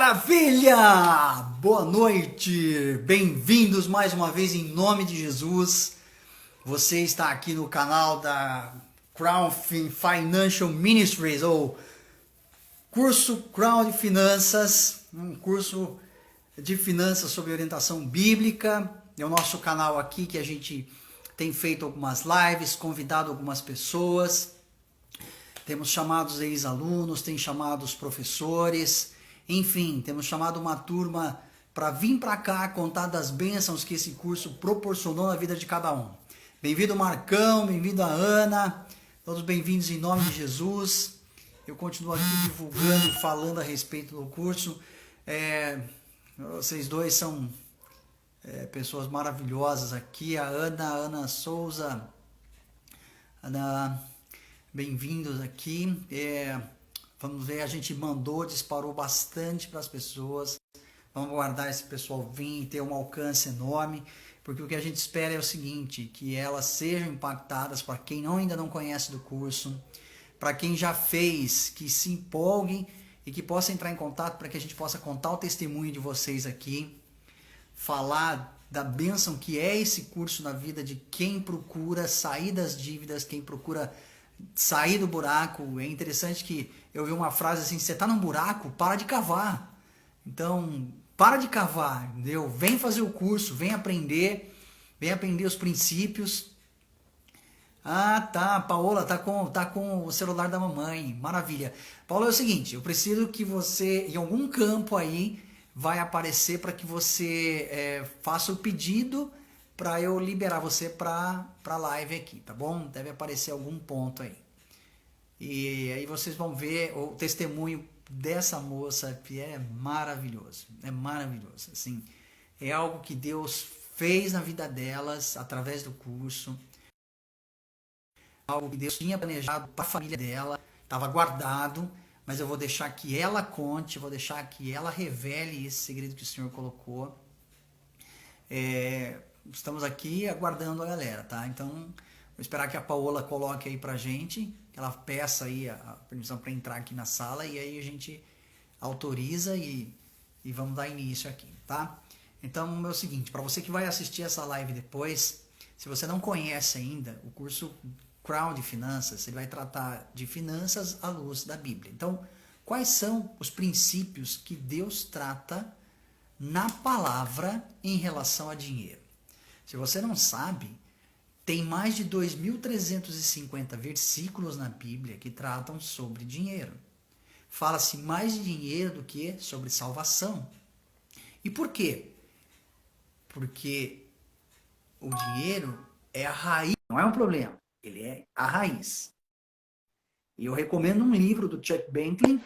Maravilha! Boa noite! Bem-vindos mais uma vez em nome de Jesus. Você está aqui no canal da Crown Financial Ministries, ou curso Crown de Finanças, um curso de finanças sob orientação bíblica. É o nosso canal aqui que a gente tem feito algumas lives, convidado algumas pessoas. Temos chamado os ex-alunos, tem chamado os professores, enfim, temos chamado uma turma para vir para cá contar das bênçãos que esse curso proporcionou na vida de cada um. Bem-vindo Marcão, bem-vindo a Ana, todos bem-vindos em nome de Jesus. Eu continuo aqui divulgando e falando a respeito do curso. Vocês dois são pessoas maravilhosas aqui, a Ana Souza, bem-vindos aqui. Vamos ver, a gente disparou bastante para as pessoas. Vamos guardar esse pessoal vir e ter um alcance enorme, porque o que a gente espera é o seguinte, que elas sejam impactadas para quem ainda não conhece do curso, para quem já fez, que se empolguem e que possa entrar em contato para que a gente possa contar o testemunho de vocês aqui, falar da bênção que é esse curso na vida de quem procura sair das dívidas, quem procura sair do buraco. É interessante que eu vi uma frase assim: você tá num buraco, para de cavar. Então, para de cavar, entendeu? Vem fazer o curso, vem aprender os princípios. Ah, tá, Paola tá com o celular da mamãe, maravilha. Paola, é o seguinte, eu preciso que você, em algum campo aí, vai aparecer para que você faça o pedido para eu liberar você para live aqui, tá bom? Deve aparecer algum ponto aí. E aí vocês vão ver o testemunho dessa moça, que é maravilhoso, assim, é algo que Deus fez na vida delas através do curso, algo que Deus tinha planejado para a família dela, estava guardado, mas eu vou deixar que ela conte, vou deixar que ela revele esse segredo que o Senhor colocou. Estamos aqui aguardando a galera, tá? Então, vou esperar que a Paola coloque aí pra gente, que ela peça aí a permissão para entrar aqui na sala, e aí a gente autoriza e vamos dar início aqui, tá? Então, é o seguinte, para você que vai assistir essa live depois, se você não conhece ainda, o curso Crown de Finanças, ele vai tratar de finanças à luz da Bíblia. Então, quais são os princípios que Deus trata na palavra em relação a dinheiro? Se você não sabe, tem mais de 2.350 versículos na Bíblia que tratam sobre dinheiro. Fala-se mais de dinheiro do que sobre salvação. E por quê? Porque o dinheiro é a raiz, não é um problema, ele é a raiz. E eu recomendo um livro do Chuck Bentley,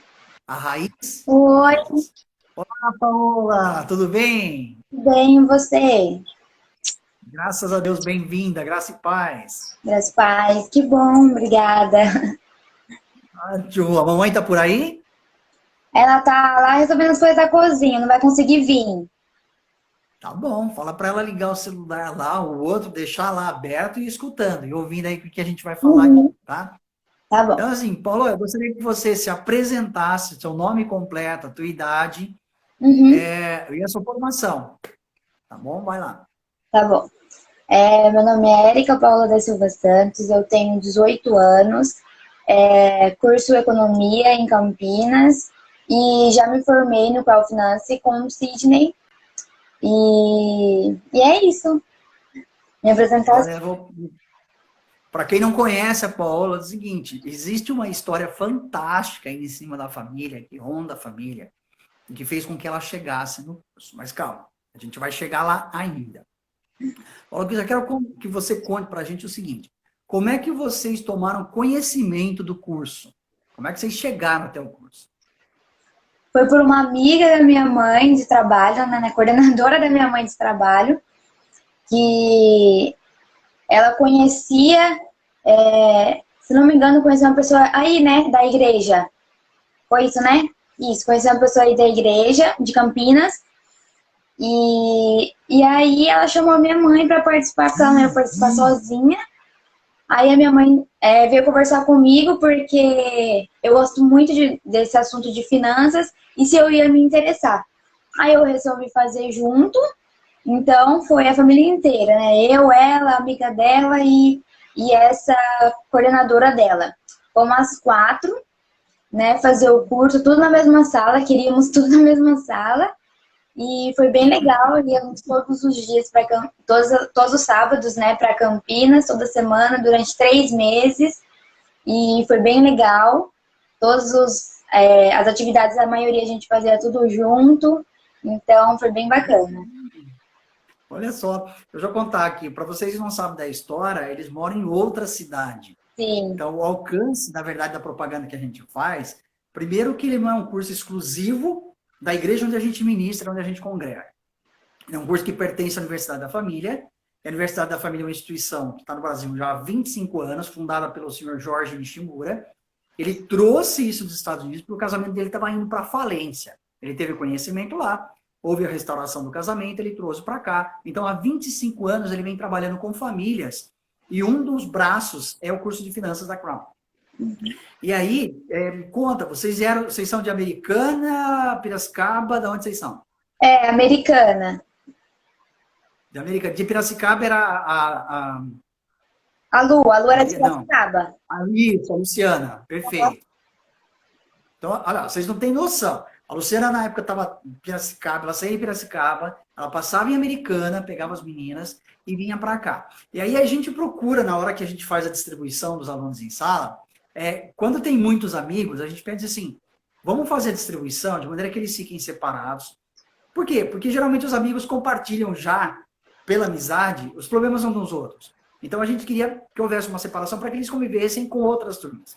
A Raiz. Oi, Olá, Paola, tudo bem? bem, e você? Graças a Deus, bem-vinda, graça e paz. Meus pais, que bom, obrigada. A mamãe tá por aí? Ela tá lá resolvendo as coisas da cozinha, não vai conseguir vir. Tá bom, fala para ela ligar o celular lá, o outro, deixar lá aberto e escutando, e ouvindo aí o que a gente vai falar aqui, Uhum, tá? tá bom. Então, assim, Paulo, eu gostaria que você se apresentasse, seu nome completo, a tua idade, Uhum, e a sua formação, tá bom? Vai lá. tá bom. Meu nome é Érica Paula da Silva Santos, eu tenho 18 anos, curso Economia em Campinas e já me formei no Qual Finance com o Sidney. E é isso, minha apresentação. Olha, para quem não conhece a Paola, é o seguinte, existe uma história fantástica aí em cima da família, que ronda a família, que fez com que ela chegasse no curso. Mas calma, a gente vai chegar lá ainda. Paola, eu já quero que você conte para a gente o seguinte, como é que vocês tomaram conhecimento do curso? Como é que vocês chegaram até o curso? Foi por uma amiga da minha mãe de trabalho, né, coordenadora da minha mãe de trabalho, que ela conhecia, se não me engano, conhecia uma pessoa aí, né, da igreja. Foi isso, né? Isso, conhecia uma pessoa aí da igreja, de Campinas. E aí ela chamou a minha mãe para participar, porque ela não ia participar sozinha. Aí a minha mãe veio conversar comigo porque eu gosto muito desse assunto de finanças e se eu ia me interessar. Aí eu resolvi fazer junto, então foi a família inteira, né? Eu, ela, a amiga dela e essa coordenadora dela. Fomos as 4, né, fazer o curso, tudo na mesma sala, queríamos tudo na mesma sala. E foi bem legal, íamos todos os dias, todos os sábados, né, para Campinas, toda semana, durante 3 meses. E foi bem legal. As atividades, a maioria a gente fazia tudo junto. Então foi bem bacana. Olha só, eu já vou contar aqui, para vocês que não sabem da história, eles moram em outra cidade. Sim. Então, o alcance, na verdade, da propaganda que a gente faz, primeiro que ele não é um curso exclusivo da igreja onde a gente ministra, onde a gente congrega. É um curso que pertence à Universidade da Família. A Universidade da Família é uma instituição que está no Brasil já há 25 anos, fundada pelo senhor Jorge Nishimura. Ele trouxe isso dos Estados Unidos porque o casamento dele estava indo para falência. Ele teve conhecimento lá, houve a restauração do casamento, ele trouxe para cá. Então, há 25 anos, ele vem trabalhando com famílias e um dos braços é o curso de finanças da Crown. E aí, me conta, vocês são de Americana, Piracicaba, de onde vocês são? Americana. De Piracicaba era A Lu era de Piracicaba. Isso, a Luciana, perfeito. Então, olha, vocês não têm noção. A Luciana, na época, estava em Piracicaba, ela saía em Piracicaba, ela passava em Americana, pegava as meninas e vinha para cá. E aí a gente procura, na hora que a gente faz a distribuição dos alunos em sala, quando tem muitos amigos, a gente pede assim, vamos fazer a distribuição de maneira que eles fiquem separados. Por quê? Porque geralmente os amigos compartilham já, pela amizade, os problemas uns dos outros. Então a gente queria que houvesse uma separação para que eles convivessem com outras turmas.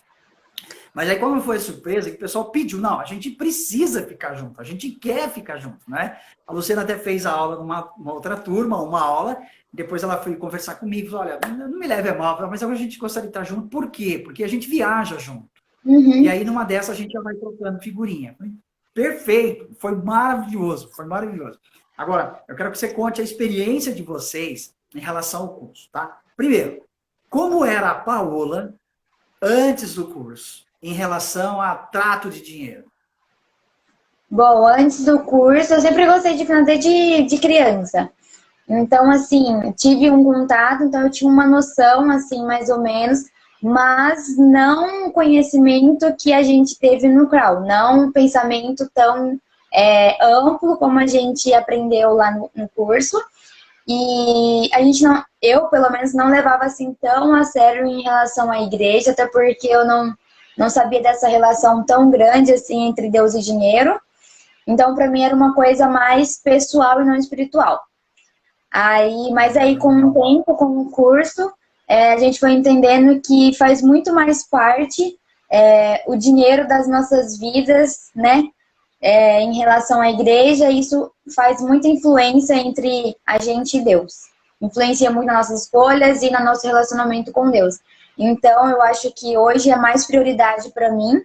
Mas aí, como foi a surpresa, que o pessoal pediu, não, a gente precisa ficar junto, a gente quer ficar junto, né? A Luciana até fez a aula numa outra turma, uma aula, depois ela foi conversar comigo, falou, olha, não me leve a mal, mas a gente gostaria de estar junto, por quê? Porque a gente viaja junto. Uhum. E aí, numa dessas, a gente já vai trocando figurinha. Perfeito, foi maravilhoso, foi maravilhoso. Agora, eu quero que você conte a experiência de vocês em relação ao curso, tá? Primeiro, como era a Paola antes do curso? Em relação a trato de dinheiro? Bom, antes do curso, eu sempre gostei de finanças de criança. Então, assim, tive um contato, então eu tinha uma noção, assim, mais ou menos, mas não um conhecimento que a gente teve no CRAU, não um pensamento tão amplo como a gente aprendeu lá no curso. E a gente não, eu pelo menos não levava assim tão a sério em relação à igreja, até porque eu não sabia dessa relação tão grande assim entre Deus e dinheiro. Então, para mim era uma coisa mais pessoal e não espiritual. Mas aí com o tempo, com o curso, a gente foi entendendo que faz muito mais parte o dinheiro das nossas vidas, né? Em relação à igreja, isso faz muita influência entre a gente e Deus. Influencia muito nas nossas escolhas e no nosso relacionamento com Deus. Então, eu acho que hoje é mais prioridade para mim,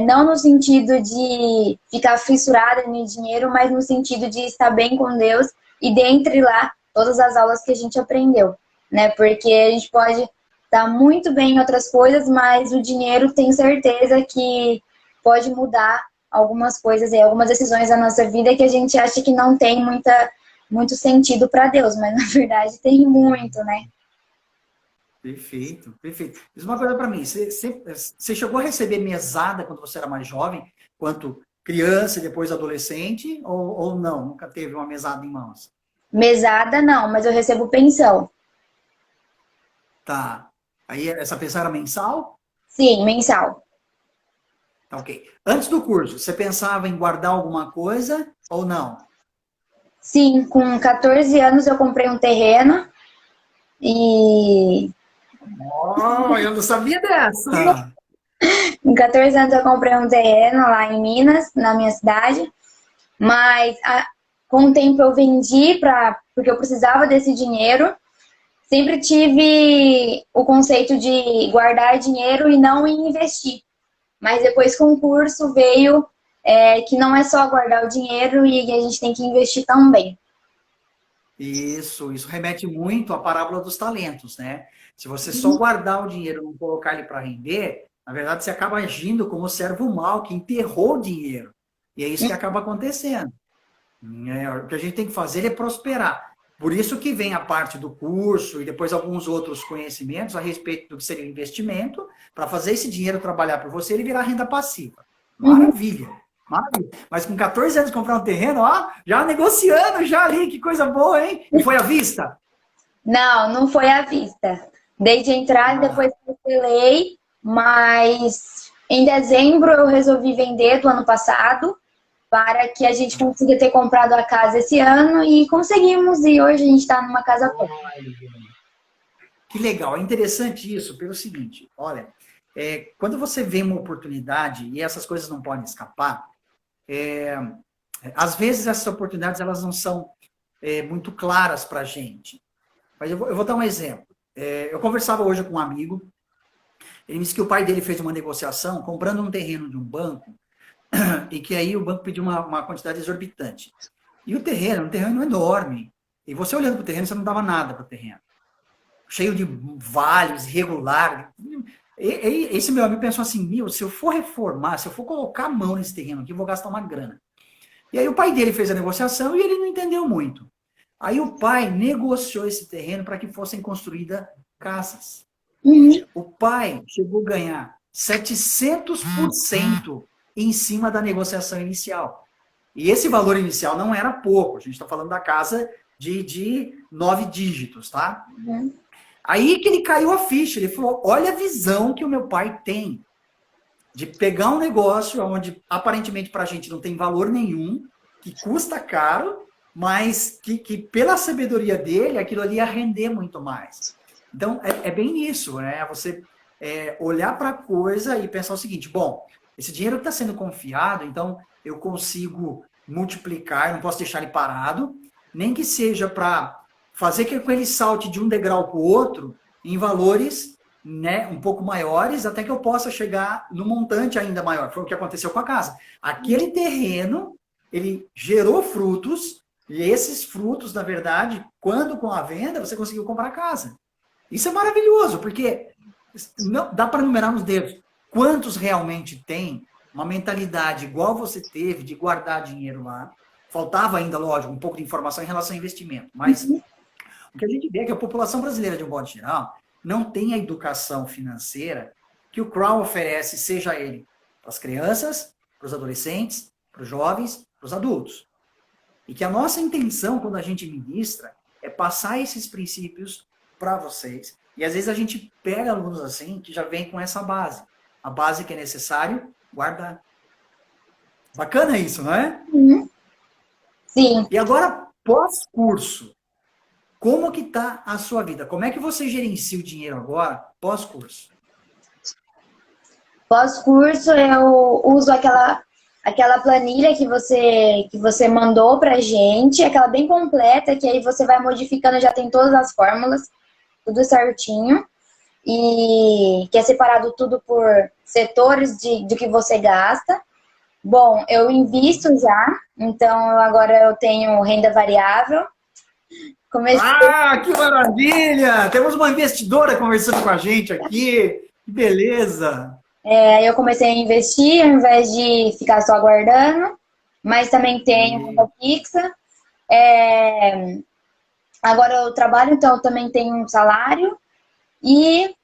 não no sentido de ficar fissurada no dinheiro, mas no sentido de estar bem com Deus e dentre lá todas as aulas que a gente aprendeu, né? Porque a gente pode estar muito bem em outras coisas, mas o dinheiro tem certeza que pode mudar algumas coisas e algumas decisões da nossa vida que a gente acha que não tem muito sentido para Deus, mas na verdade tem muito, né? Perfeito, perfeito. Diz uma coisa para mim, você chegou a receber mesada quando você era mais jovem, quanto criança e depois adolescente, ou não? Nunca teve uma mesada em mãos? Mesada não, mas eu recebo pensão. Tá. Aí essa pensão era mensal? Sim, mensal. Tá, ok. Antes do curso, você pensava em guardar alguma coisa ou não? Sim, com 14 anos eu comprei um terreno e... Oh, eu não sabia dessa! Com 14 anos eu comprei um terreno lá em Minas, na minha cidade, mas com o tempo eu vendi porque eu precisava desse dinheiro. Sempre tive o conceito de guardar dinheiro e não investir. Mas depois com o curso veio que não é só guardar o dinheiro e a gente tem que investir também. Isso remete muito à parábola dos talentos, né? Se você só guardar o dinheiro e não colocar ele para render, na verdade você acaba agindo como o servo mau que enterrou o dinheiro. E é isso que acaba acontecendo. O que a gente tem que fazer é prosperar. Por isso que vem a parte do curso e depois alguns outros conhecimentos a respeito do que seria investimento, para fazer esse dinheiro trabalhar para você e ele virar renda passiva. Maravilha! Maravilha. Mas com 14 anos comprar um terreno, ó, já negociando, já ali, que coisa boa, hein? E foi à vista? Não, não foi à vista. Dei de entrada, depois cancelei, mas em dezembro eu resolvi vender do ano passado para que a gente consiga ter comprado a casa esse ano e conseguimos, e hoje a gente está numa casa própria. Que legal, é interessante isso pelo seguinte, olha, quando você vê uma oportunidade e essas coisas não podem escapar, às vezes essas oportunidades elas não são muito claras para a gente. Mas eu vou dar um exemplo. Eu conversava hoje com um amigo, ele disse que o pai dele fez uma negociação comprando um terreno de um banco e que aí o banco pediu uma quantidade exorbitante. E o terreno, um terreno enorme. E você olhando para o terreno, você não dava nada para o terreno. Cheio de vales, irregular. Esse meu amigo pensou assim, se eu for reformar, se eu for colocar a mão nesse terreno aqui, eu vou gastar uma grana. E aí o pai dele fez a negociação e ele não entendeu muito. Aí o pai negociou esse terreno para que fossem construídas casas. O pai chegou a ganhar 700% em cima da negociação inicial. E esse valor inicial não era pouco. A gente está falando da casa de 9 dígitos, tá? Aí que ele caiu a ficha. Ele falou, olha a visão que o meu pai tem de pegar um negócio onde aparentemente para a gente não tem valor nenhum, que custa caro, mas que pela sabedoria dele, aquilo ali ia render muito mais. Então, é bem isso, né? Você olhar para a coisa e pensar o seguinte, bom, esse dinheiro está sendo confiado, então eu consigo multiplicar, eu não posso deixar ele parado, nem que seja para fazer que ele salte de um degrau para o outro em valores, né, um pouco maiores, até que eu possa chegar no montante ainda maior. Foi o que aconteceu com a casa. Aquele terreno, ele gerou frutos, e esses frutos, na verdade, quando com a venda, você conseguiu comprar a casa. Isso é maravilhoso, porque não dá para numerar nos dedos. Quantos realmente têm uma mentalidade igual você teve de guardar dinheiro lá? Faltava ainda, lógico, um pouco de informação em relação ao investimento, mas o que a gente vê é que a população brasileira, de um modo geral, não tem a educação financeira que o Crown oferece, seja ele para as crianças, para os adolescentes, para os jovens, para os adultos. E que a nossa intenção, quando a gente ministra, é passar esses princípios para vocês. E às vezes a gente pega alunos assim, que já vem com essa base. A base que é necessário guardar. Bacana isso, não é? Sim. E agora, pós-curso, como que está a sua vida? Como é que você gerencia o dinheiro agora, pós-curso? Pós-curso, eu uso aquela planilha que você mandou pra gente, aquela bem completa, que aí você vai modificando, já tem todas as fórmulas, tudo certinho. E que é separado tudo por setores do que você gasta. Bom, eu invisto já, então agora eu tenho renda variável. Ah, que maravilha! Temos uma investidora conversando com a gente aqui. Que beleza! Eu comecei a investir ao invés de ficar só guardando, mas também tenho renda fixa. Agora eu trabalho, então eu também tenho um salário e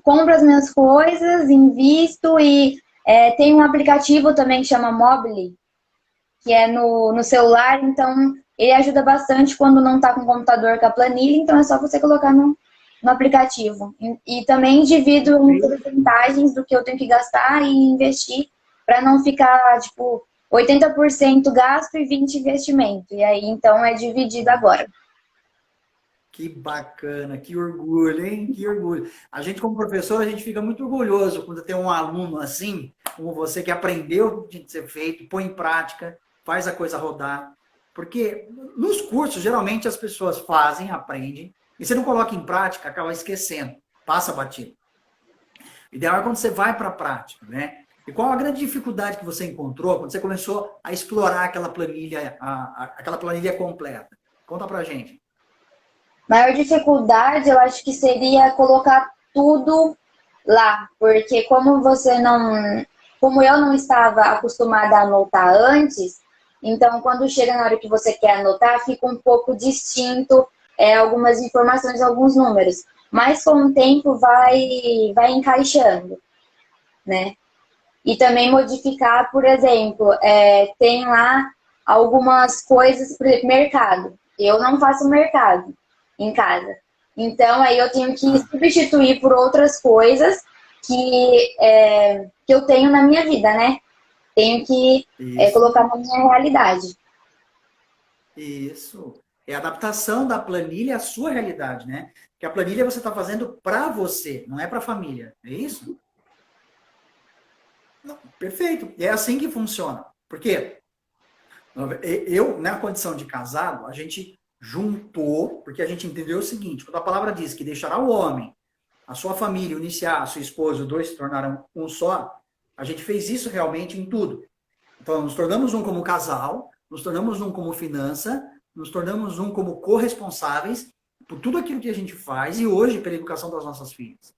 compro as minhas coisas, invisto e tem um aplicativo também que chama Mobily, que é no celular, então ele ajuda bastante quando não está com o computador com a planilha, então é só você colocar no aplicativo. E também divido em porcentagens do que eu tenho que gastar e investir, para não ficar, tipo, 80% gasto e 20% investimento. E aí, então, é dividido agora. Que bacana, que orgulho, hein? Que orgulho. A gente, como professor, a gente fica muito orgulhoso quando tem um aluno assim, como você, que aprendeu o que tinha que ser feito, põe em prática, faz a coisa rodar. Porque nos cursos, geralmente, as pessoas fazem, aprendem, e você não coloca em prática, acaba esquecendo, passa batido. O ideal é quando você vai para a prática, né? E qual a grande dificuldade que você encontrou quando você começou a explorar aquela planilha completa? Conta pra gente. Maior dificuldade, eu acho que seria colocar tudo lá, porque como eu não estava acostumada a anotar antes, então quando chega na hora que você quer anotar, fica um pouco distinto algumas informações, alguns números. Mas com o tempo vai encaixando, né? E também modificar, por exemplo, tem lá algumas coisas, por exemplo, mercado. Eu não faço mercado em casa. Então, aí eu tenho que Ah, substituir por outras coisas que eu tenho na minha vida, né? Tenho que isso. colocar na minha realidade. Isso. É a adaptação da planilha à sua realidade, né? Que a planilha você está fazendo para você, não é para a família. É isso? Não, perfeito. É assim que funciona. Por quê? Eu, na condição de casado, a gente juntou, porque a gente entendeu o seguinte: quando a palavra diz que deixará o homem, a sua família, iniciar, a sua esposa, os dois se tornaram um só, a gente fez isso realmente em tudo. Então, nos tornamos um como casal, nos tornamos um como finança, nos tornamos um como corresponsáveis por tudo aquilo que a gente faz e hoje pela educação das nossas filhas.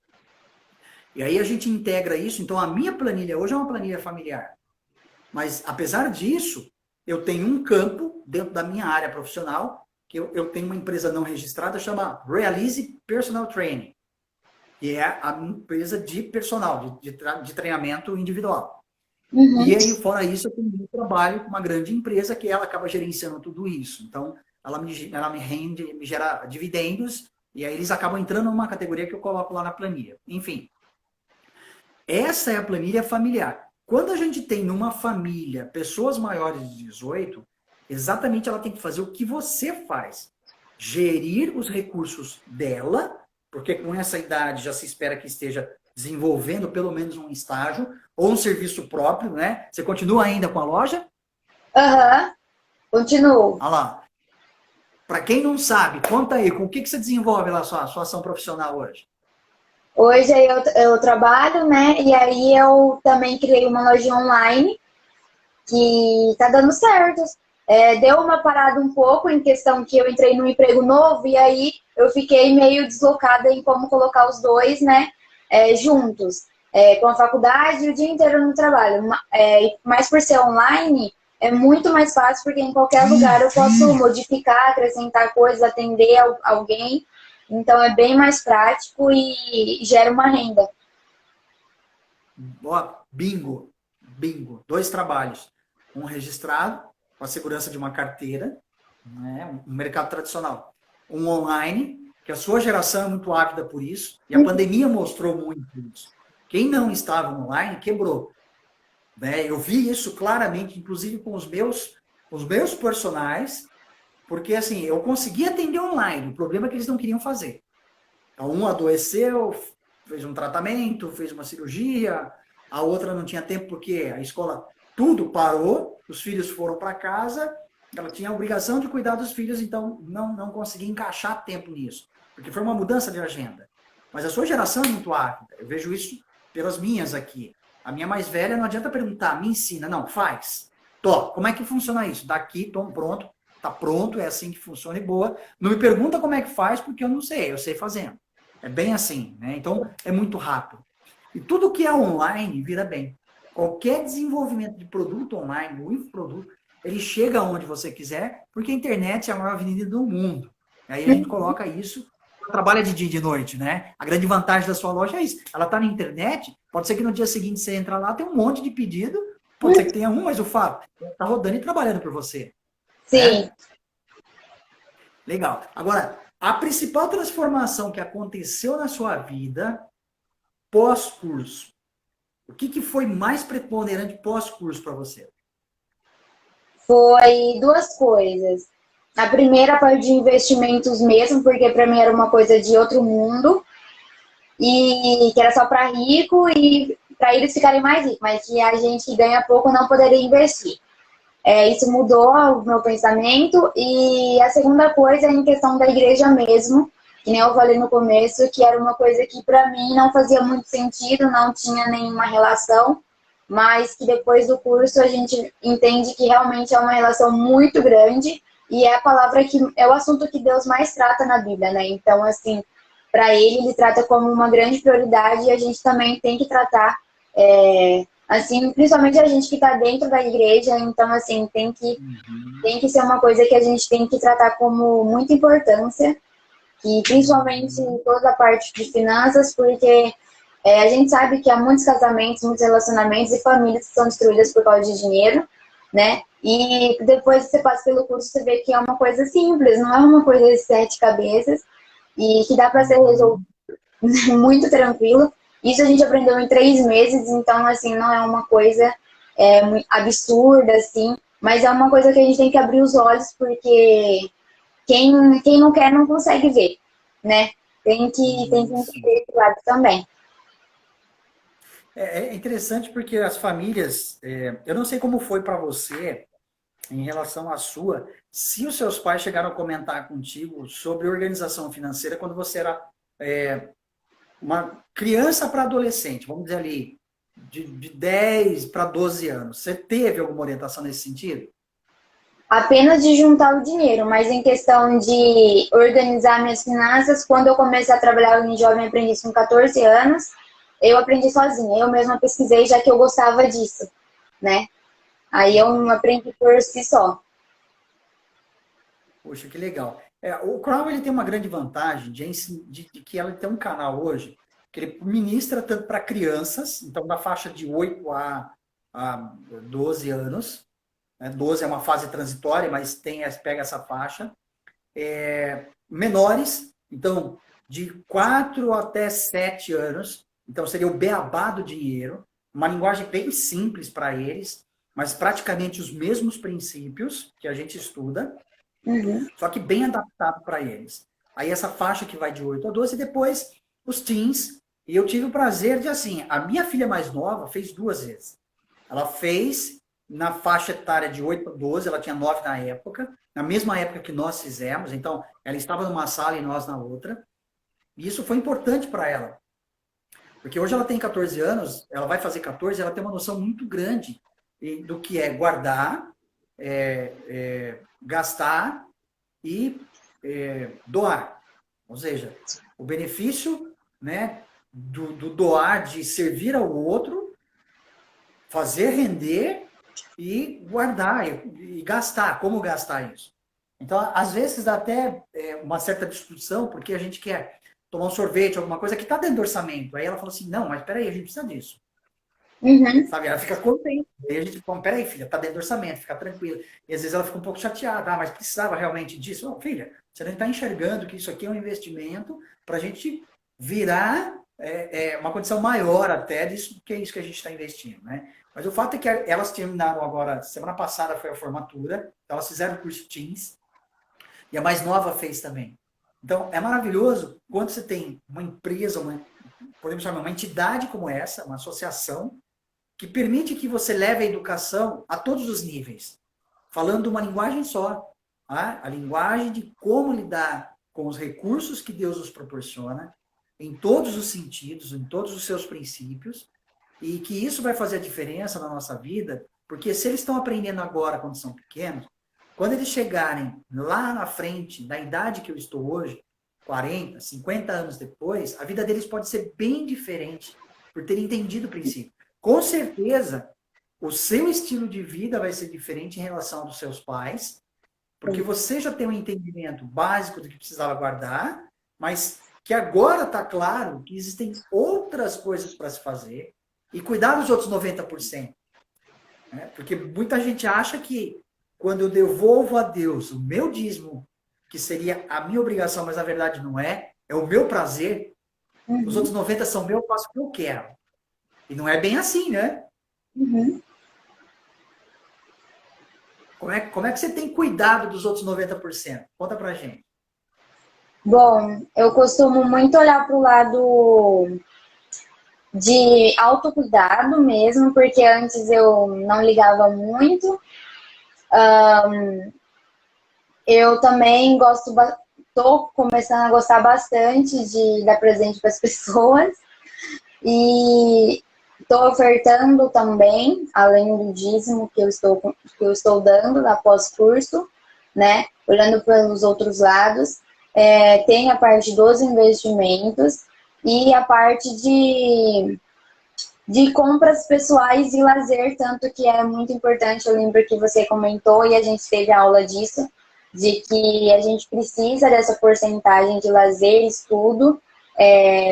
E aí a gente integra isso. Então, a minha planilha hoje é uma planilha familiar. Mas, apesar disso, eu tenho um campo dentro da minha área profissional, que eu tenho uma empresa não registrada, chama Realize Personal Training, que é a empresa de personal, de treinamento individual. Uhum. E aí, fora isso, eu tenho um trabalho com uma grande empresa que ela acaba gerenciando tudo isso. Então, ela me rende, me gera dividendos, e aí eles acabam entrando numa categoria que eu coloco lá na planilha. Enfim, essa é a planilha familiar. Quando a gente tem numa família pessoas maiores de 18, exatamente ela tem que fazer o que você faz. Gerir os recursos dela, porque com essa idade já se espera que esteja desenvolvendo pelo menos um estágio ou um serviço próprio, né? Você continua ainda com a loja? Aham, continuo. Olha lá. Para quem não sabe, conta aí, com o que você desenvolve lá a sua ação profissional hoje? Hoje eu trabalho, né? E aí eu também criei uma loja online que tá dando certo. Deu uma parada um pouco em questão que eu entrei num emprego novo e aí eu fiquei meio deslocada em como colocar os dois, né, juntos, com a faculdade e o dia inteiro no trabalho. Mas por ser online, é muito mais fácil porque em qualquer lugar eu posso modificar, acrescentar coisas, atender alguém. Então é bem mais prático e gera uma renda. Ó, bingo, bingo. Dois trabalhos. Um registrado, com a segurança de uma carteira, né, um mercado tradicional. Um online, que a sua geração é muito ávida por isso, e a pandemia mostrou muito isso. Quem não estava no online quebrou. Né? Eu vi isso claramente, inclusive com os meus personagens, porque assim, eu conseguia atender online, o problema é que eles não queriam fazer. Então, um adoeceu, fez um tratamento, fez uma cirurgia, a outra não tinha tempo porque a escola tudo parou, os filhos foram para casa, ela tinha a obrigação de cuidar dos filhos, então não conseguia encaixar tempo nisso, porque foi uma mudança de agenda. Mas a sua geração é muito ávida, eu vejo isso pelas minhas aqui. A minha mais velha não adianta perguntar, me ensina, não, faz. Tó, como é que funciona isso? Daqui, tom, pronto, tá pronto, é assim que funciona e boa. Não me pergunta como é que faz, porque eu não sei, eu sei fazendo. É bem assim, né? Então, é muito rápido. E tudo que é online vira bem. Qualquer desenvolvimento de produto online, o infoproduto, ele chega onde você quiser, porque a internet é a maior avenida do mundo. Aí a gente coloca isso, trabalha de dia e de noite, né? A grande vantagem da sua loja é isso. Ela está na internet, pode ser que no dia seguinte você entra lá, tem um monte de pedido, pode ser que tenha um, mas o fato está rodando e trabalhando por você, Sim. né? Legal. Agora, a principal transformação que aconteceu na sua vida pós-curso, o que foi mais preponderante pós-curso para você? Foi duas coisas. A primeira, a parte de investimentos mesmo, porque para mim era uma coisa de outro mundo e que era só para rico e para eles ficarem mais ricos, mas que a gente que ganha pouco não poderia investir. Isso mudou o meu pensamento. E a segunda coisa é em questão da igreja mesmo, que nem eu falei no começo, que era uma coisa que para mim não fazia muito sentido, não tinha nenhuma relação, mas que depois do curso a gente entende que realmente é uma relação muito grande, e é a palavra que é o assunto que Deus mais trata na Bíblia, né? Então, assim, para ele trata como uma grande prioridade e a gente também tem que tratar, assim, principalmente a gente que está dentro da igreja, então, assim, Uhum, tem que ser uma coisa que a gente tem que tratar como muita importância, e principalmente uhum. toda a parte de finanças, porque a gente sabe que há muitos casamentos, muitos relacionamentos e famílias que são destruídas por causa de dinheiro, né? E depois que você passa pelo curso, você vê que é uma coisa simples, não é uma coisa de sete cabeças e que dá para ser resolvido Uhum. muito tranquilo. Isso a gente aprendeu em 3 meses, então, assim, não é uma coisa absurda, assim, mas é uma coisa que a gente tem que abrir os olhos, porque quem não quer não consegue ver, né? Tem que Isso. entender esse lado também. É interessante porque as famílias, eu não sei como foi para você em relação à sua, se os seus pais chegaram a comentar contigo sobre organização financeira quando você era uma criança para adolescente, vamos dizer ali, de 10 para 12 anos. Você teve alguma orientação nesse sentido? Apenas de juntar o dinheiro, mas em questão de organizar minhas finanças, quando eu comecei a trabalhar em Jovem Aprendiz com 14 anos, eu aprendi sozinha. Eu mesma pesquisei, já que eu gostava disso, né? Aí eu aprendi por si só. Poxa, que legal. O Crown ele tem uma grande vantagem de que ela tem um canal hoje que ele ministra tanto para crianças, então da faixa de 8 a 12 anos, né? 12 é uma fase transitória, mas pega essa faixa. Menores, então de 4 até 7 anos, então seria o beabá do dinheiro, uma linguagem bem simples para eles, mas praticamente os mesmos princípios que a gente estuda, Uhum, só que bem adaptado para eles. Aí essa faixa que vai de 8 a 12, e depois os teens. E eu tive o prazer de, assim, a minha filha mais nova fez 2 vezes. Ela fez na faixa etária de 8 a 12, ela tinha 9 na época, na mesma época que nós fizemos, então ela estava numa sala e nós na outra. E isso foi importante para ela, porque hoje ela tem 14 anos, ela vai fazer 14, ela tem uma noção muito grande do que é guardar, gastar e doar. Ou seja, o benefício, né, do doar, de servir ao outro, fazer render e guardar e gastar. Como gastar isso? Então, às vezes dá até uma certa discussão, porque a gente quer tomar um sorvete, alguma coisa que está dentro do orçamento. Aí ela fala assim, não, mas peraí, a gente precisa disso. uhum, Sabe? Ela fica contente. Aí a gente fala, peraí, filha, tá dentro do orçamento, fica tranquila. E às vezes ela fica um pouco chateada, mas precisava realmente disso? Oh, filha, você não está enxergando que isso aqui é um investimento para a gente virar uma condição maior até disso que é isso que a gente está investindo, né? Mas o fato é que elas terminaram agora, semana passada foi a formatura, então elas fizeram o curso Teams, e a mais nova fez também. Então, é maravilhoso quando você tem uma empresa, podemos chamar uma entidade como essa, uma associação, que permite que você leve a educação a todos os níveis, falando uma linguagem só, tá? A linguagem de como lidar com os recursos que Deus nos proporciona, em todos os sentidos, em todos os seus princípios, e que isso vai fazer a diferença na nossa vida, porque se eles estão aprendendo agora quando são pequenos, quando eles chegarem lá na frente, na idade que eu estou hoje, 40, 50 anos depois, a vida deles pode ser bem diferente, por terem entendido o princípio. Com certeza, o seu estilo de vida vai ser diferente em relação aos dos seus pais, porque você já tem um entendimento básico do que precisava guardar, mas que agora está claro que existem outras coisas para se fazer e cuidar dos outros 90%. Né? Porque muita gente acha que quando eu devolvo a Deus o meu dízimo, que seria a minha obrigação, mas na verdade não é, é o meu prazer, os uhum, outros 90 são meus, eu faço o que eu quero. E não é bem assim, né? uhum. Como é que você tem cuidado dos outros 90%? Conta pra gente. Bom, eu costumo muito olhar para o lado de autocuidado mesmo, porque antes eu não ligava muito. Eu também tô começando a gostar bastante de dar presente para as pessoas e estou ofertando também, além do dízimo que eu estou dando após curso. né? Olhando pelos outros lados. Tem a parte dos investimentos e a parte de compras pessoais e lazer, tanto que é muito importante. Eu lembro que você comentou e a gente teve aula disso, de que a gente precisa dessa porcentagem de lazer, estudo.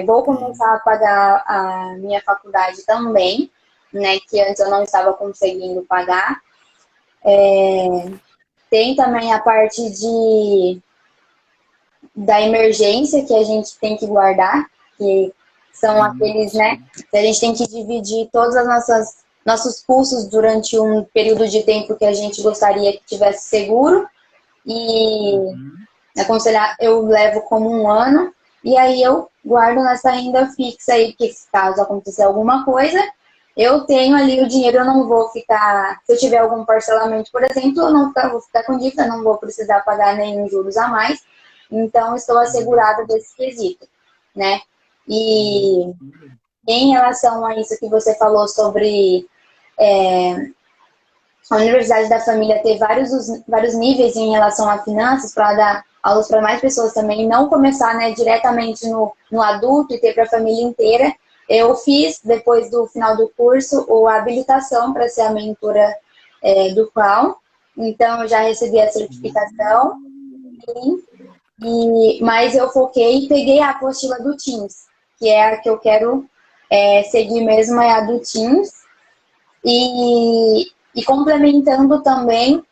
Vou começar a pagar a minha faculdade também, né, que antes eu não estava conseguindo pagar. Tem também a parte da emergência que a gente tem que guardar, que são aqueles, né, que a gente tem que dividir todas as nossos custos durante um período de tempo que a gente gostaria que tivesse seguro. E aconselhar, eu levo como 1 ano, e aí eu guardo nessa renda fixa aí, porque caso acontecer alguma coisa, eu tenho ali o dinheiro, eu não vou ficar, se eu tiver algum parcelamento, por exemplo, eu não vou ficar com dívida, não vou precisar pagar nenhum juros a mais, então estou assegurada desse quesito, né? E em relação a isso que você falou sobre a Universidade da Família ter vários níveis em relação a finanças, para dar aulas para mais pessoas também, não começar, né, diretamente no adulto e ter para a família inteira. Eu fiz, depois do final do curso, a habilitação para ser a mentora do Crown, então eu já recebi a certificação, mas eu foquei e peguei a apostila do Teams, que é a que eu quero seguir mesmo, é a do Teams. E complementando também,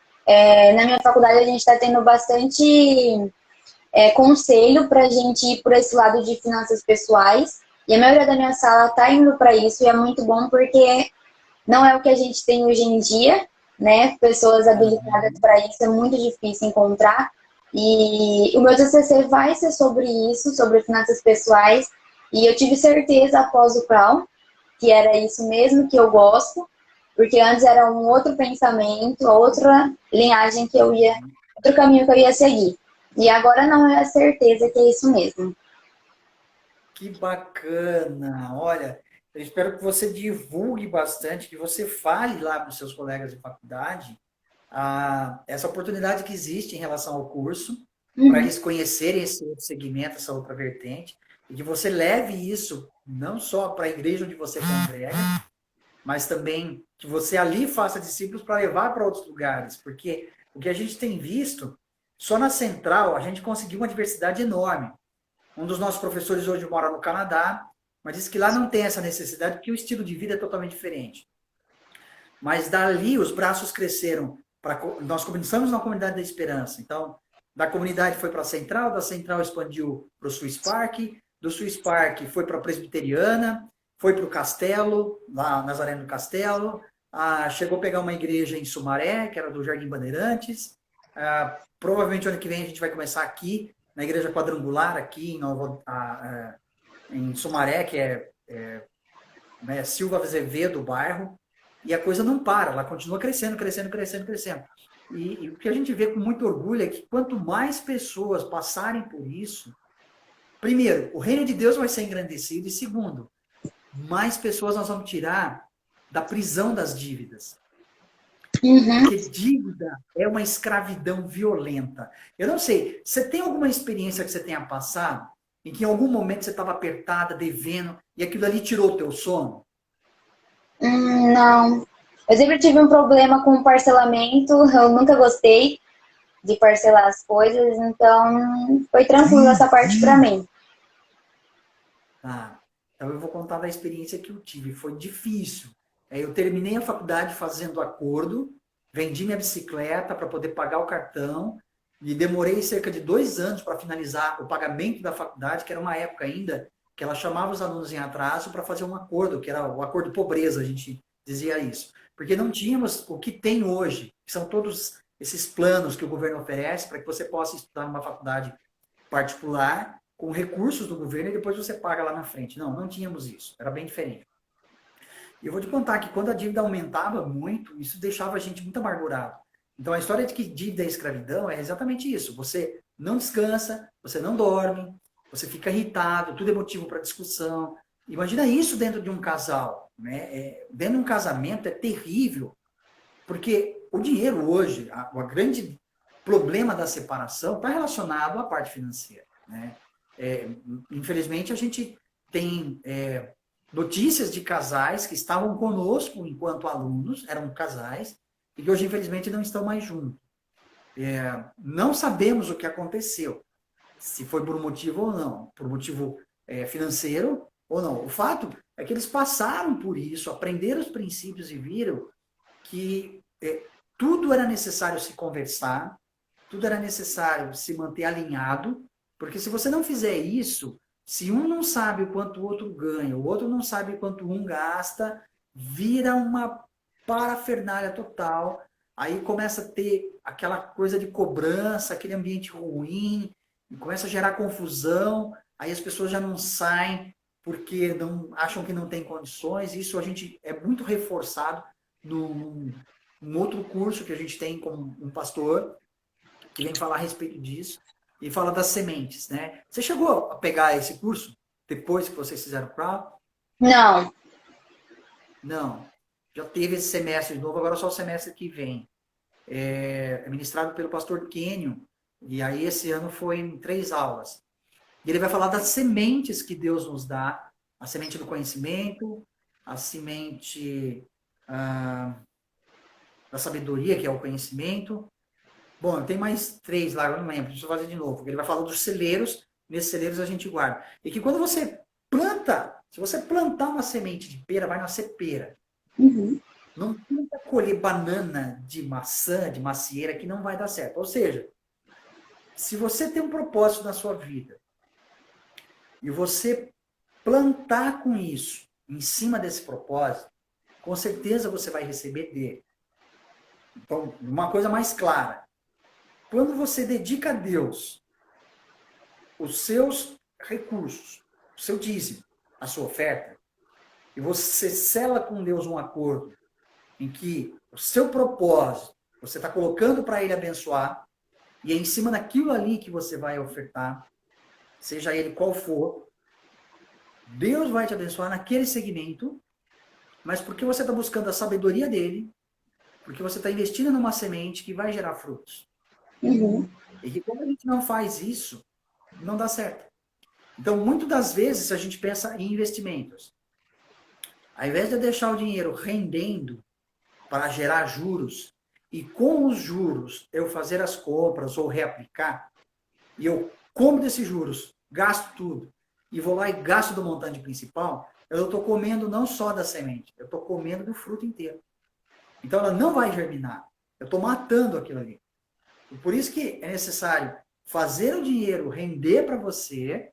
na minha faculdade a gente está tendo bastante conselho para a gente ir por esse lado de finanças pessoais. E a maioria da minha sala está indo para isso, e é muito bom porque não é o que a gente tem hoje em dia, né? Pessoas habilitadas para isso é muito difícil encontrar. E o meu TCC vai ser sobre isso, sobre finanças pessoais. E eu tive certeza após o Crown que era isso mesmo que eu gosto, porque antes era um outro pensamento, outra linhagem que eu ia, outro caminho que eu ia seguir. E agora não é a certeza que é isso mesmo. Que bacana! Olha, eu espero que você divulgue bastante, que você fale lá para os seus colegas de faculdade essa oportunidade que existe em relação ao curso, para eles conhecerem esse outro segmento, essa outra vertente, e que você leve isso não só para a igreja onde você congrega, mas também que você ali faça discípulos para levar para outros lugares, porque o que a gente tem visto, só na Central a gente conseguiu uma diversidade enorme. Um dos nossos professores hoje mora no Canadá, mas disse que lá não tem essa necessidade, porque o estilo de vida é totalmente diferente. Mas dali os braços cresceram. Nós começamos na comunidade da Esperança. Então, da comunidade foi para a Central, da Central expandiu para o Swiss Park, do Swiss Park foi para a Presbiteriana, foi para o Castelo, lá Nazaré do Castelo, chegou a pegar uma igreja em Sumaré, que era do Jardim Bandeirantes. Provavelmente ano que vem a gente vai começar aqui, na Igreja Quadrangular, aqui em Sumaré, que é Silva Azevedo, o bairro, e a coisa não para, ela continua crescendo, crescendo, crescendo, crescendo. E o que a gente vê com muito orgulho é que quanto mais pessoas passarem por isso, primeiro, o reino de Deus vai ser engrandecido, e segundo, mais pessoas nós vamos tirar da prisão das dívidas. Porque dívida é uma escravidão violenta. Eu não sei, você tem alguma experiência que você tenha passado em que em algum momento você estava apertada, devendo, e aquilo ali tirou o teu sono? Não. Eu sempre tive um problema com parcelamento, eu nunca gostei de parcelar as coisas, então foi tranquilo essa parte para mim. Tá. Então eu vou contar da experiência que eu tive. Foi difícil. Eu terminei a faculdade fazendo acordo, vendi minha bicicleta para poder pagar o cartão, e demorei cerca de 2 anos para finalizar o pagamento da faculdade, que era uma época ainda que ela chamava os alunos em atraso para fazer um acordo, que era o acordo pobreza, a gente dizia isso. Porque não tínhamos o que tem hoje, que são todos esses planos que o governo oferece para que você possa estudar numa faculdade particular, com recursos do governo, e depois você paga lá na frente. Não, não tínhamos isso. Era bem diferente. E eu vou te contar que quando a dívida aumentava muito, isso deixava a gente muito amargurado. Então, a história de que dívida é escravidão é exatamente isso. Você não descansa, você não dorme, você fica irritado, tudo é motivo para discussão. Imagina isso dentro de um casal, né? Dentro de um casamento é terrível, porque o dinheiro hoje, a grande problema da separação está relacionado à parte financeira, né? Infelizmente, a gente tem notícias de casais que estavam conosco enquanto alunos, eram casais, e que hoje, infelizmente, não estão mais juntos. Não sabemos o que aconteceu, se foi por um motivo ou não, por motivo financeiro ou não. O fato é que eles passaram por isso, aprenderam os princípios e viram que tudo era necessário se conversar, tudo era necessário se manter alinhado, porque se você não fizer isso, se um não sabe o quanto o outro ganha, o outro não sabe o quanto um gasta, vira uma parafernália total. Aí começa a ter aquela coisa de cobrança, aquele ambiente ruim, começa a gerar confusão, aí as pessoas já não saem porque não acham que não tem condições. Isso a gente é muito reforçado num outro curso que a gente tem com um pastor que vem falar a respeito disso e fala das sementes, né? Você chegou a pegar esse curso depois que vocês fizeram o Crown? Não. Não. Já teve esse semestre de novo, agora só o semestre que vem. É ministrado pelo pastor Kênio, e aí esse ano foi em 3 aulas. E ele vai falar das sementes que Deus nos dá, a semente do conhecimento, a semente da sabedoria, que é o conhecimento. Bom, tem mais 3 lá, eu não lembro, deixa eu fazer de novo. Ele vai falar dos celeiros, nesses celeiros a gente guarda. E que quando você planta, se você plantar uma semente de pera, vai nascer pera. Uhum. Não tenta colher banana de maçã, de macieira, que não vai dar certo. Ou seja, se você tem um propósito na sua vida e você plantar com isso, em cima desse propósito, com certeza você vai receber dele. Então, uma coisa mais clara. Quando você dedica a Deus os seus recursos, o seu dízimo, a sua oferta, e você sela com Deus um acordo em que o seu propósito, você está colocando para ele abençoar, e é em cima daquilo ali que você vai ofertar, seja ele qual for, Deus vai te abençoar naquele segmento, mas porque você está buscando a sabedoria dele, porque você está investindo numa semente que vai gerar frutos. Uhum. E que quando a gente não faz isso, não dá certo. Então, muitas das vezes, a gente pensa em investimentos. Ao invés de eu deixar o dinheiro rendendo para gerar juros, e com os juros eu fazer as compras ou reaplicar, e eu como desses juros, gasto tudo, e vou lá e gasto do montante principal, eu estou comendo não só da semente, eu estou comendo do fruto inteiro. Então ela não vai germinar. Eu estou matando aquilo ali. E por isso que é necessário fazer o dinheiro render para você,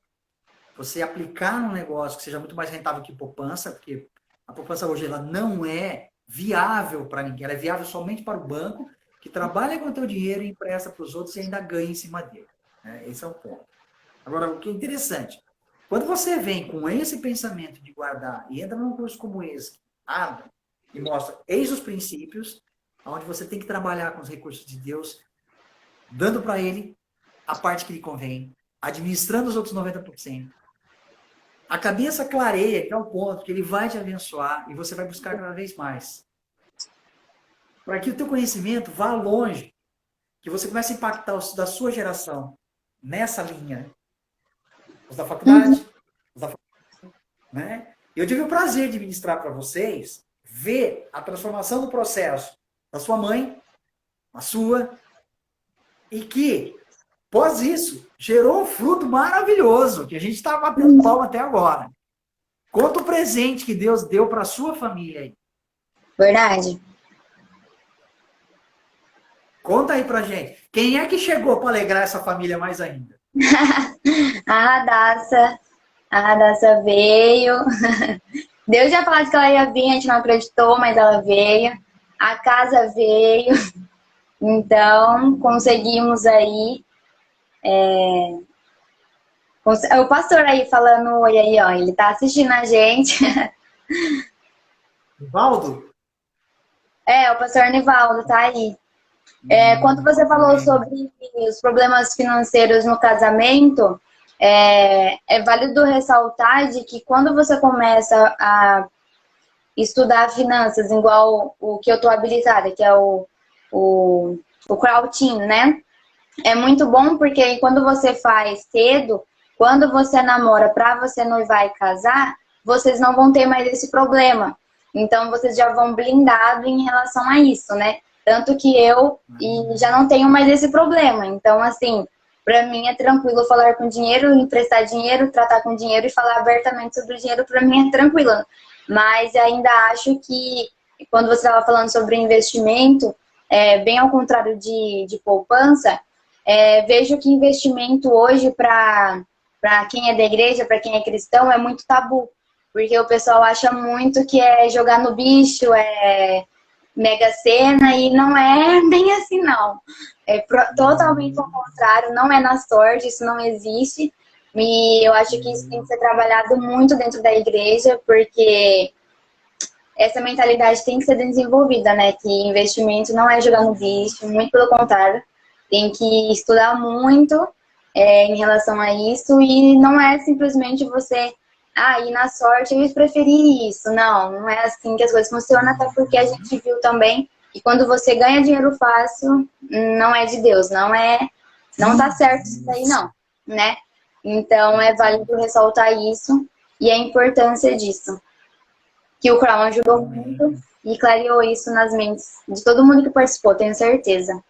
você aplicar num negócio que seja muito mais rentável que poupança, porque a poupança hoje ela não é viável para ninguém, ela é viável somente para o banco, que trabalha com o teu dinheiro e empresta para os outros e ainda ganha em cima dele. Esse é o ponto. Agora, o que é interessante, quando você vem com esse pensamento de guardar e entra num curso como esse, abre e mostra, eis os princípios, onde você tem que trabalhar com os recursos de Deus, dando para ele a parte que lhe convém, administrando os outros 90%. A cabeça clareia, que é o ponto, que ele vai te abençoar e você vai buscar cada vez mais. Para que o teu conhecimento vá longe, que você comece a impactar os da sua geração nessa linha. Os da faculdade, né? Eu tive o prazer de ministrar para vocês, ver a transformação do processo da sua mãe, a sua, e que, após isso, gerou um fruto maravilhoso, que a gente está batendo palma até agora. Conta o presente que Deus deu para a sua família aí. Verdade. Conta aí pra gente. Quem é que chegou para alegrar essa família mais ainda? A Radassa. A Radassa veio. Deus já falou que ela ia vir, a gente não acreditou, mas ela veio. A casa veio. Então, conseguimos aí. O pastor aí falando oi aí, ó. Ele tá assistindo a gente. Valdo? O pastor Nivaldo tá aí. Quando você falou sobre os problemas financeiros no casamento, é válido ressaltar de que quando você começa a estudar finanças, igual o que eu tô habilitada, que é o Crowdteam, né? é muito bom porque quando você faz cedo, quando você namora para você noivar e casar, vocês não vão ter mais esse problema. Então vocês já vão blindado em relação a isso, né? Tanto que eu e já não tenho mais esse problema. Então, assim, para mim é tranquilo falar com dinheiro, emprestar dinheiro, tratar com dinheiro e falar abertamente sobre o dinheiro, para mim é tranquilo. Mas ainda acho que quando você estava falando sobre investimento, bem ao contrário de poupança, vejo que investimento hoje para quem é da igreja, para quem é cristão, é muito tabu. Porque o pessoal acha muito que é jogar no bicho, é Mega Sena, e não é bem assim, não. Totalmente ao contrário, não é na sorte, isso não existe. E eu acho que isso tem que ser trabalhado muito dentro da igreja, porque essa mentalidade tem que ser desenvolvida, né? Que investimento não é jogar no bicho, muito pelo contrário. Tem que estudar muito em relação a isso e não é simplesmente você ir na sorte eu preferi isso. Não, não é assim que as coisas funcionam, até porque a gente viu também que quando você ganha dinheiro fácil, não é de Deus, não tá certo isso daí não, né? Então é válido ressaltar isso e a importância disso. Que o Crown ajudou muito e clareou isso nas mentes de todo mundo que participou, tenho certeza.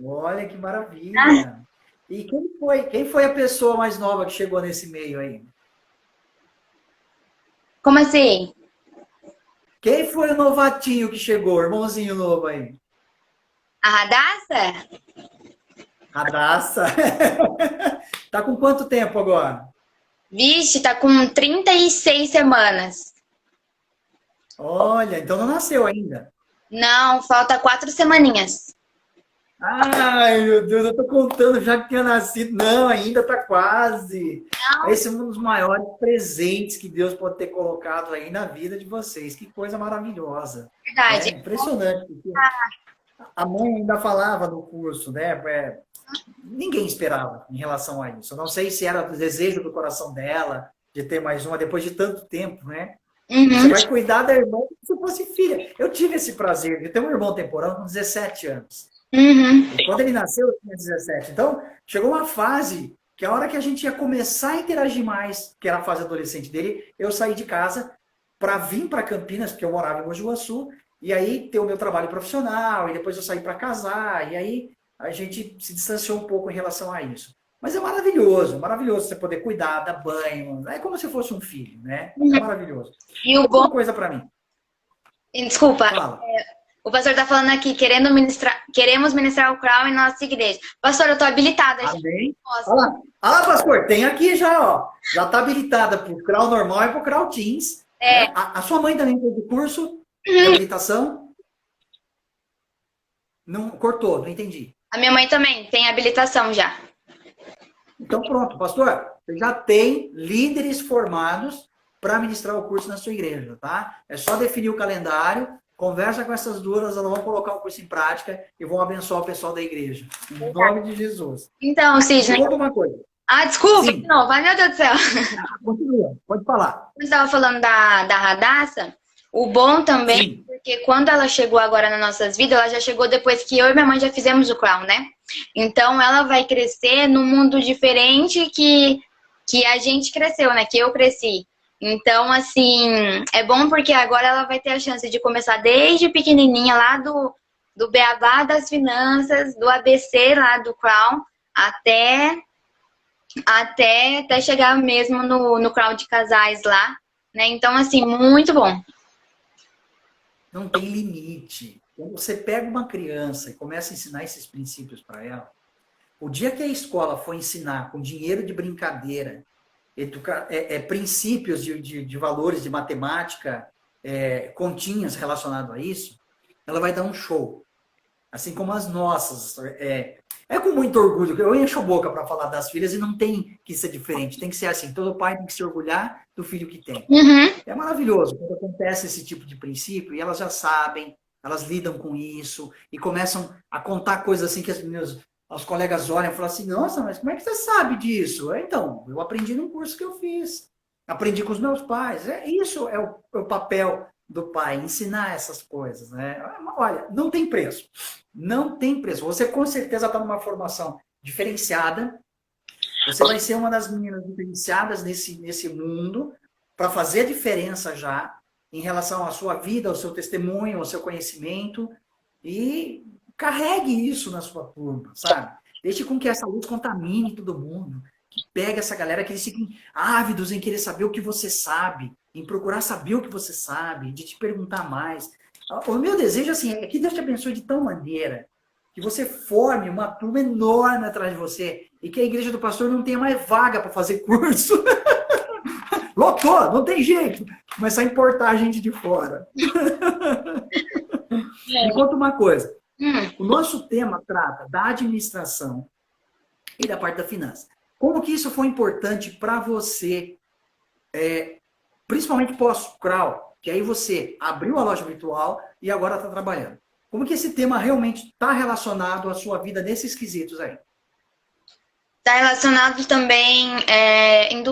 Olha que maravilha! E quem foi a pessoa mais nova que chegou nesse meio aí? Como assim? Quem foi o novatinho que chegou, irmãozinho novo aí? A Radassa? Radassa. Tá com quanto tempo agora? Vixe, tá com 36 semanas. Olha, então não nasceu ainda. Não, falta 4 semaninhas. Ai, meu Deus, eu tô contando já que tinha nascido. Não, ainda tá quase. Não, Esse é um dos maiores presentes que Deus pode ter colocado aí na vida de vocês. Que coisa maravilhosa. Né? verdade. Impressionante. Porque a mãe ainda falava no curso, né? Ninguém esperava em relação a isso. Eu não sei se era o desejo do coração dela de ter mais uma depois de tanto tempo, né? Você Uhum, vai cuidar da irmã como se fosse filha. Eu tive esse prazer de ter um irmão temporal com 17 anos. uhum. E quando ele nasceu, eu tinha 17. Então, chegou uma fase que a hora que a gente ia começar a interagir mais, que era a fase adolescente dele, eu saí de casa para vir para Campinas, porque eu morava em Mogi Guaçu, e aí ter o meu trabalho profissional, e depois eu saí para casar, e aí a gente se distanciou um pouco em relação a isso. Mas é maravilhoso você poder cuidar, dar banho, é como se fosse um filho, né? É maravilhoso. E o bom, Uma coisa para mim, desculpa, fala. o pastor tá falando aqui, queremos ministrar o Crown em nossa igreja. Pastor, eu tô habilitada, já. Amém? Posso. Olha lá. Ah, pastor, tem aqui já, ó. Já está habilitada para o CRAU normal e para o CRAU Teens. É, Né? A sua mãe também fez o curso de habilitação? Não cortou, não entendi. a minha mãe também tem habilitação já. Então pronto, pastor, você já tem líderes formados para ministrar o curso na sua igreja, tá? É só definir o calendário, conversa com essas duas, elas vão colocar o curso em prática e vão abençoar o pessoal da igreja. Em nome de Jesus. Então, Me Sidney. conta uma coisa. Desculpa, Sim, não, vai, meu Deus do céu. continua, pode falar. Você estava falando da Radassa, o bom também, Sim. porque quando ela chegou agora nas nossas vidas, ela já chegou depois que eu e minha mãe já fizemos o Crown, né? Então ela vai crescer num mundo diferente que a gente cresceu, né? Que eu cresci. Então, assim, é bom porque agora ela vai ter a chance de começar desde pequenininha, lá do beabá das finanças, do ABC lá do Crown, até chegar mesmo no Crown de casais lá, né? Então, assim, muito bom. Não tem limite. Quando você pega uma criança e começa a ensinar esses princípios para ela, o dia que a escola for ensinar com dinheiro de brincadeira, princípios de valores de matemática, continhas relacionados a isso, ela vai dar um show. Assim como as nossas. Com muito orgulho. Eu encho a boca para falar das filhas e não tem que ser diferente. Tem que ser assim. Todo pai tem que se orgulhar do filho que tem. Uhum. É maravilhoso quando acontece esse tipo de princípio e elas já sabem, elas lidam com isso e começam a contar coisas assim que os colegas olham e falam assim, nossa, mas como é que você sabe disso? Então, eu aprendi num curso que eu fiz. Aprendi com os meus pais. Isso é o papel do pai, ensinar essas coisas, né? Olha, não tem preço. Não tem preço. Você com certeza está numa formação diferenciada. Você vai ser uma das meninas diferenciadas nesse mundo para fazer a diferença já em relação à sua vida, ao seu testemunho, ao seu conhecimento. E carregue isso na sua turma, sabe? Deixe com que essa luz contamine todo mundo. Que pega essa galera que eles ficam ávidos em querer saber o que você sabe, em procurar saber o que você sabe, de te perguntar mais. O meu desejo assim, é que Deus te abençoe de tal maneira que você forme uma turma enorme atrás de você e que a igreja do pastor não tenha mais vaga para fazer curso. Lotou, não tem jeito. Começar a importar a gente de fora. Me conta uma coisa. O nosso tema trata da administração e da parte da finança. Como que isso foi importante para você, principalmente pós-crawl, que aí você abriu a loja virtual e agora está trabalhando. Como que esse tema realmente está relacionado à sua vida nesses quesitos aí? Está relacionado também em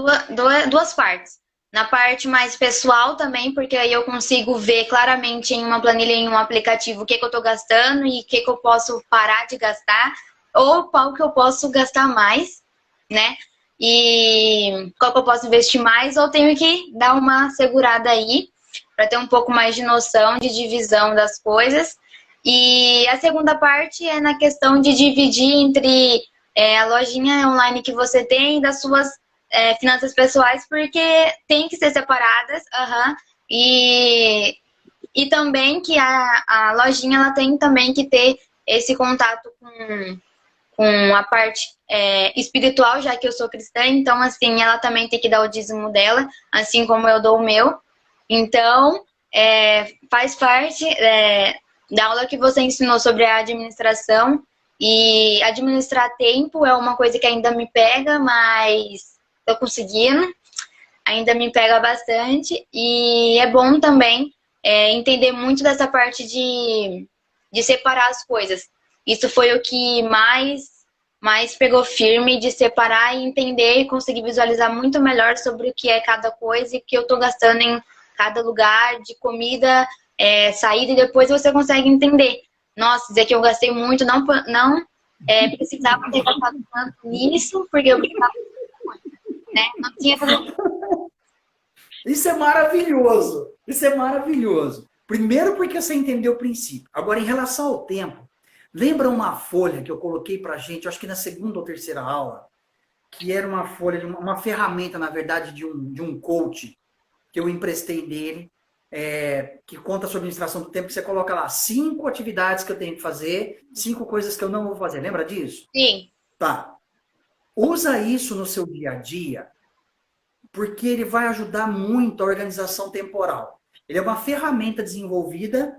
duas partes. Na parte mais pessoal também, porque aí eu consigo ver claramente em uma planilha, em um aplicativo, o que eu estou gastando e o que eu posso parar de gastar, ou qual que eu posso gastar mais, né? E qual que eu posso investir mais, ou tenho que dar uma segurada aí, para ter um pouco mais de noção de divisão das coisas. E a segunda parte é na questão de dividir entre a lojinha online que você tem das suas finanças pessoais, porque tem que ser separadas. E também que a lojinha ela tem também que ter esse contato com a parte espiritual, já que eu sou cristã. Então, assim, ela também tem que dar o dízimo dela, assim como eu dou o meu. Então, faz parte da aula que você ensinou sobre a administração. E administrar tempo é uma coisa que ainda me pega, mas tô conseguindo. Ainda me pega bastante. E é bom também entender muito dessa parte de separar as coisas. Isso foi o que mais pegou firme, de separar e entender e conseguir visualizar muito melhor sobre o que é cada coisa e o que eu tô gastando em cada lugar, de comida, saída, e depois você consegue entender. Nossa, dizer que eu gastei muito, não precisava ter gastado tanto nisso, porque eu precisava, né? Não tinha. Isso é maravilhoso. Isso é maravilhoso. Primeiro porque você entendeu o princípio. Agora, em relação ao tempo, lembra uma folha que eu coloquei pra gente, acho que na segunda ou terceira aula, que era uma folha, uma ferramenta, na verdade, de um coach, que eu emprestei dele, que conta sobre administração do tempo, que você coloca lá 5 atividades que eu tenho que fazer, 5 coisas que eu não vou fazer. Lembra disso? Sim. Tá. Usa isso no seu dia a dia, porque ele vai ajudar muito a organização temporal. Ele é uma ferramenta desenvolvida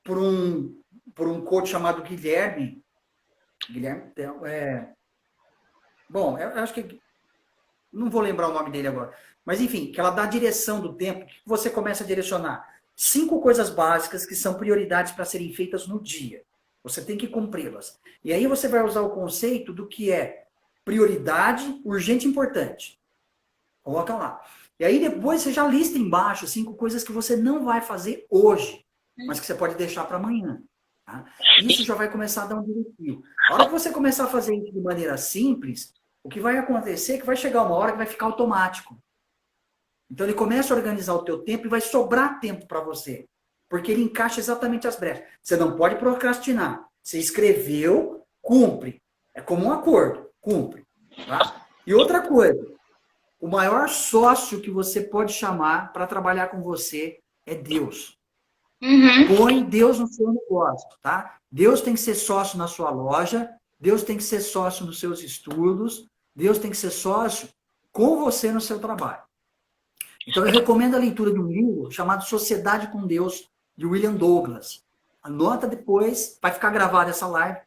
por um coach chamado Guilherme. Bom, eu acho que não vou lembrar o nome dele agora. Mas, enfim, que ela dá a direção do tempo, que você começa a direcionar 5 coisas básicas que são prioridades para serem feitas no dia. Você tem que cumpri-las. E aí você vai usar o conceito do que é prioridade, urgente e importante. Coloca lá. E aí depois você já lista embaixo 5 coisas que você não vai fazer hoje, mas que você pode deixar para amanhã. Tá? Isso já vai começar a dar um diretivo. A hora que você começar a fazer isso de maneira simples, o que vai acontecer é que vai chegar uma hora que vai ficar automático. Então ele começa a organizar o teu tempo e vai sobrar tempo para você. Porque ele encaixa exatamente as brechas. Você não pode procrastinar. Você escreveu, cumpre. É como um acordo, cumpre. Tá? E outra coisa, o maior sócio que você pode chamar para trabalhar com você é Deus. Põe Deus no seu negócio, tá? Deus tem que ser sócio na sua loja, Deus tem que ser sócio nos seus estudos, Deus tem que ser sócio com você no seu trabalho. Então eu recomendo a leitura de um livro chamado Sociedade com Deus, de William Douglas. Anota depois, vai ficar gravada essa live.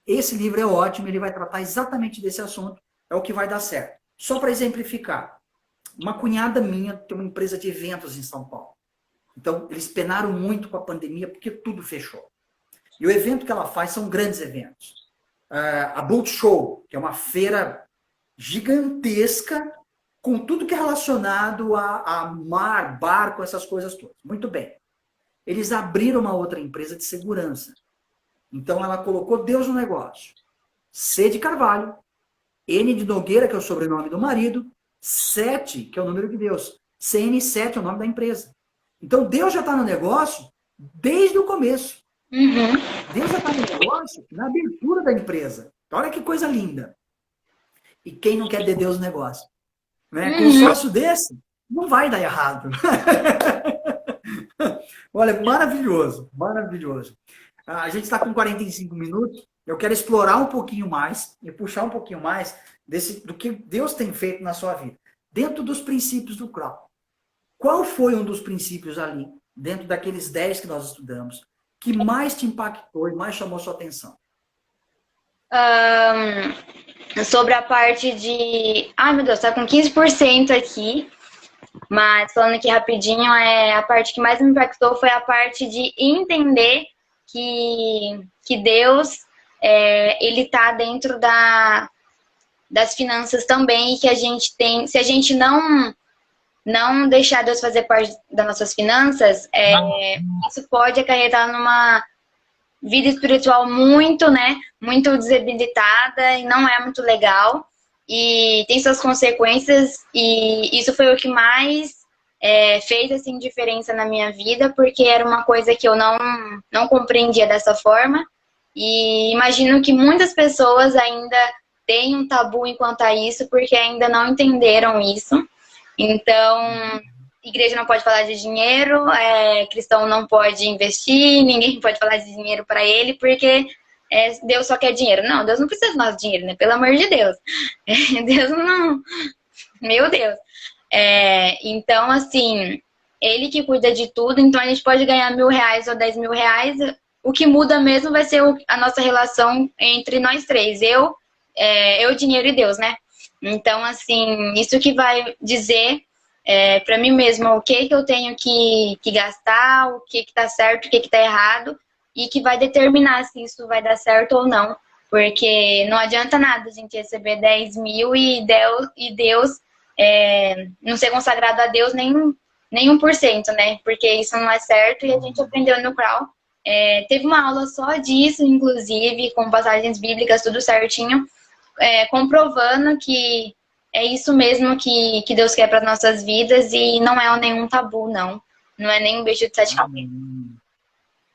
Esse livro é ótimo, ele vai tratar exatamente desse assunto, é o que vai dar certo. Só para exemplificar, uma cunhada minha tem uma empresa de eventos em São Paulo. Então, eles penaram muito com a pandemia porque tudo fechou. E o evento que ela faz são grandes eventos. A Boat Show, que é uma feira gigantesca com tudo que é relacionado a mar, barco, essas coisas todas. Muito bem. eles abriram uma outra empresa de segurança. Então, ela colocou Deus no negócio. C de Carvalho, N de Nogueira, que é o sobrenome do marido, 7, que é o número de Deus. CN7 é o nome da empresa. Então, Deus já está no negócio desde o começo. Uhum. Deus já está no negócio na abertura da empresa. Olha que coisa linda. E quem não quer ter Deus no negócio? Né? Com um sócio desse, não vai dar errado. Olha, maravilhoso, maravilhoso. A gente está com 45 minutos. Eu quero explorar um pouquinho mais e puxar um pouquinho mais do que Deus tem feito na sua vida. Dentro dos princípios do Crown. Qual foi um dos princípios ali, dentro daqueles 10 que nós estudamos, que mais te impactou e mais chamou sua atenção? Sobre a parte de... Ai, meu Deus, tá com 15% aqui. Mas falando aqui rapidinho, a parte que mais me impactou foi a parte de entender que Deus, ele tá dentro das finanças também, e que a gente tem... Se a gente não deixar Deus fazer parte das nossas finanças, isso pode acarretar numa vida espiritual muito, né, muito desabilitada, e não é muito legal, e tem suas consequências, e isso foi o que mais fez, assim, diferença na minha vida, porque era uma coisa que eu não compreendia dessa forma, e imagino que muitas pessoas ainda têm um tabu enquanto a isso, porque ainda não entenderam isso. Então, igreja não pode falar de dinheiro, cristão não pode investir, ninguém pode falar de dinheiro para ele, porque Deus só quer dinheiro. Não, Deus não precisa do nosso dinheiro, né? Pelo amor de Deus. Deus não... Meu Deus. Então, assim, ele que cuida de tudo, então a gente pode ganhar R$1.000 ou R$10.000, o que muda mesmo vai ser a nossa relação entre nós três, eu, dinheiro e Deus, né? Então, assim, isso que vai dizer para mim mesma o que eu tenho que gastar, o que tá certo, o que tá errado, e que vai determinar se isso vai dar certo ou não. Porque não adianta nada a gente receber 10 mil e Deus não ser consagrado a Deus nem 1%, né? Porque isso não é certo, e a gente aprendeu no Crown. Teve uma aula só disso, inclusive, com passagens bíblicas, tudo certinho, comprovando que é isso mesmo que Deus quer para as nossas vidas, e não é nenhum tabu, não. Não é nem um beijo de 7 cabeças.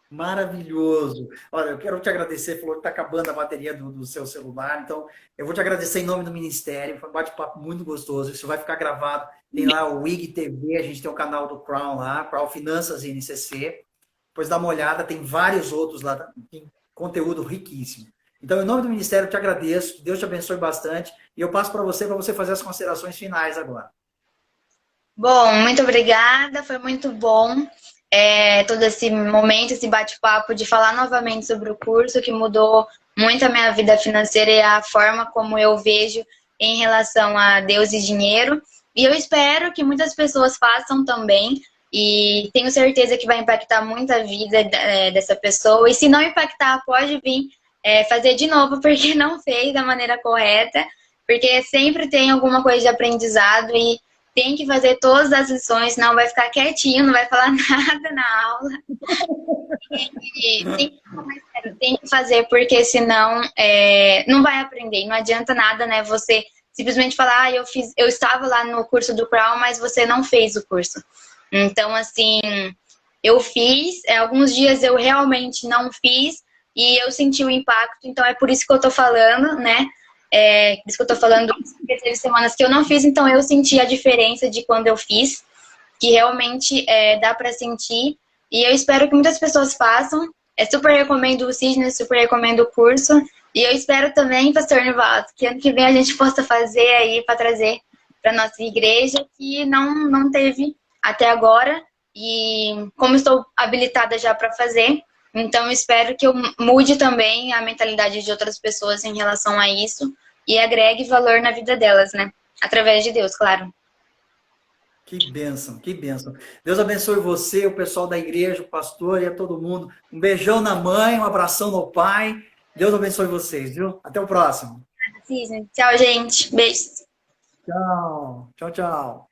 Maravilhoso. Olha, eu quero te agradecer, falou que está acabando a bateria do seu celular, então eu vou te agradecer em nome do Ministério, foi um bate-papo muito gostoso, isso vai ficar gravado, tem lá o WIG TV, a gente tem o canal do Crown lá, Crown Finanças e NCC, depois dá uma olhada, tem vários outros lá, tem conteúdo riquíssimo. Então, em nome do Ministério, eu te agradeço, Deus te abençoe bastante, e eu passo para você fazer as considerações finais agora. Bom, muito obrigada, foi muito bom todo esse momento, esse bate-papo de falar novamente sobre o curso, que mudou muito a minha vida financeira e a forma como eu vejo em relação a Deus e dinheiro. E eu espero que muitas pessoas façam também, e tenho certeza que vai impactar muito a vida dessa pessoa. E se não impactar, pode vir fazer de novo, porque não fez da maneira correta, porque sempre tem alguma coisa de aprendizado, e tem que fazer todas as lições, não vai ficar quietinho, não vai falar nada na aula. Tem que fazer, porque senão não vai aprender. Não adianta nada, né? Você simplesmente falar, eu estava lá no curso do Crown, mas você não fez o curso. Então, assim, eu fiz, alguns dias eu realmente não fiz, e eu senti o impacto, então é por isso que eu tô falando, né? Por isso que eu tô falando, porque teve semanas que eu não fiz, então eu senti a diferença de quando eu fiz, que realmente dá pra sentir, e eu espero que muitas pessoas façam. Super recomendo o Sidney, super recomendo o curso, e eu espero também, pastor Nivaldo, que ano que vem a gente possa fazer aí para trazer para nossa igreja, que não teve até agora, e como estou habilitada já para fazer, então espero que eu mude também a mentalidade de outras pessoas em relação a isso, e agregue valor na vida delas, né? Através de Deus, claro. Que bênção, que bênção. Deus abençoe você, o pessoal da igreja, o pastor e a todo mundo. Um beijão na mãe, um abração no pai. Deus abençoe vocês, viu? Até o próximo. Tchau, gente. Beijos. Tchau, tchau, tchau.